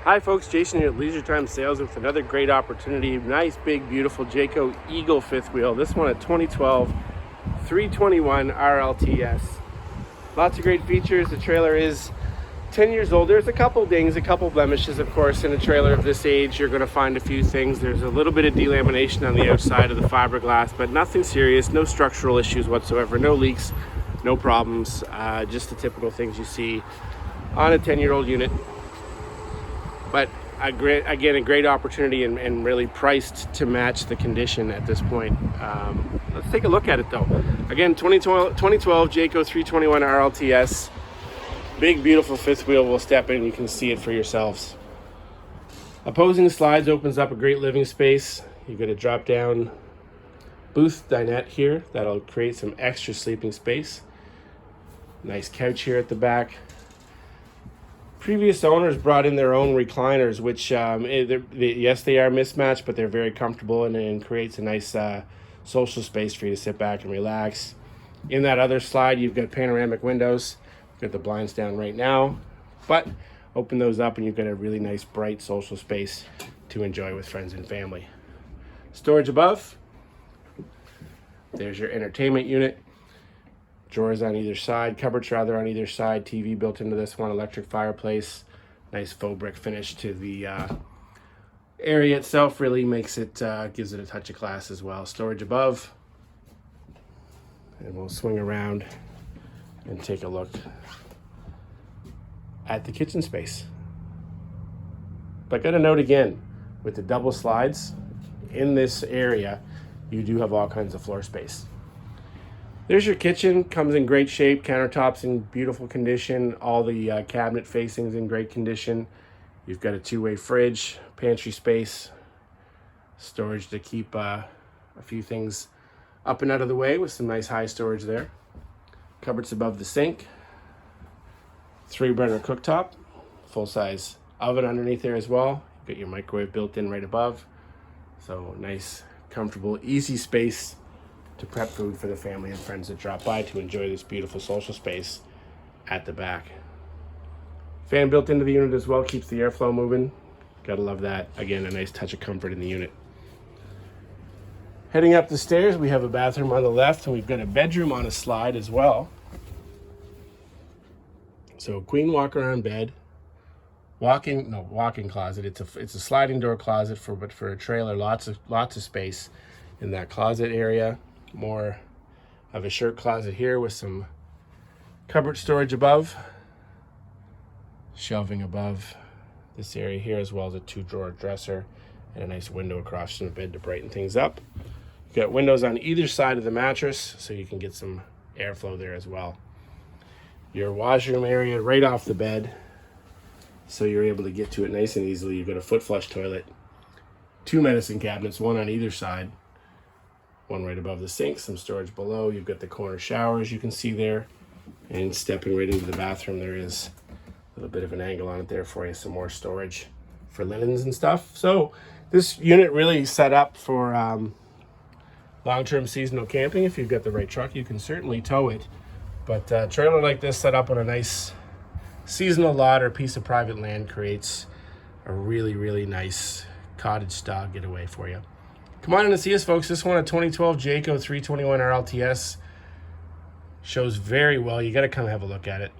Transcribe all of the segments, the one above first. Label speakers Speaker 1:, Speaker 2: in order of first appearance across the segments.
Speaker 1: Hi folks, Jason here at Leisure Time Sales with another great opportunity. Nice, big, beautiful Jayco Eagle fifth wheel. This one a 2012 321 RLTS. Lots of great features. The trailer is 10 years old. There's a couple dings, a couple blemishes, of course. In a trailer of this age, you're going to find a few things. There's a little bit of delamination on the outside of the fiberglass, but nothing serious, no structural issues whatsoever, no leaks, no problems, just the typical things you see on a 10-year-old unit. But a great opportunity and really priced to match the condition at this point. Let's take a look at it though. Again, 2012 Jayco 321 RLTS. Big, beautiful fifth wheel. We'll step in, you can see it for yourselves. Opposing slides opens up a great living space. You've got a drop down booth dinette here. That'll create some extra sleeping space. Nice couch here at the back. Previous owners brought in their own recliners, which yes, they are mismatched, but they're very comfortable and creates a nice social space for you to sit back and relax. In that other slide, you've got panoramic windows. You've got the blinds down right now, but open those up and you've got a really nice, bright social space to enjoy with friends and family. Storage above. There's your entertainment unit. Drawers on either side, cupboards rather on either side, TV built into this one, electric fireplace, nice faux brick finish to the area itself, really makes it, gives it a touch of class as well. Storage above, and we'll swing around and take a look at the kitchen space. But got a note again, with the double slides in this area, you do have all kinds of floor space. There's your kitchen, comes in great shape, countertops in beautiful condition, all the cabinet facings in great condition. You've got a two-way fridge, pantry space, storage to keep a few things up and out of the way with some nice high storage there. Cupboards above the sink, 3-burner cooktop, full-size oven underneath there as well. You've got your microwave built in right above. So nice, comfortable, easy space to prep food for the family and friends that drop by to enjoy this beautiful social space at the back. Fan built into the unit as well, keeps the airflow moving. Gotta love that. Again, a nice touch of comfort in the unit. Heading up the stairs, we have a bathroom on the left and we've got a bedroom on a slide as well. So queen walk around bed, walk-in closet. It's a sliding door closet but for a trailer, lots of space in that closet area. More of a shirt closet here with some cupboard storage above, shelving above this area here, as well as a 2-drawer dresser and a nice window across from the bed to brighten things up. You've got windows on either side of the mattress so you can get some airflow there as well. Your washroom area right off the bed, so you're able to get to it nice and easily. You've got a foot flush toilet, 2 medicine cabinets, one on either side. One right above the sink, some storage below. You've got the corner showers you can see there. And stepping right into the bathroom, there is a little bit of an angle on it there for you. Some more storage for linens and stuff. So this unit really set up for long-term seasonal camping. If you've got the right truck, you can certainly tow it. But a trailer like this set up on a nice seasonal lot or piece of private land creates a really, really nice cottage-style getaway for you. Come on in and see us, folks. This one, a 2012 Jayco 321 RLTS, shows very well. You got to come have a look at it.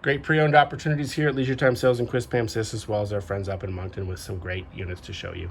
Speaker 1: Great pre-owned opportunities here at Leisure Time Sales in Quispamsis, as well as our friends up in Moncton with some great units to show you.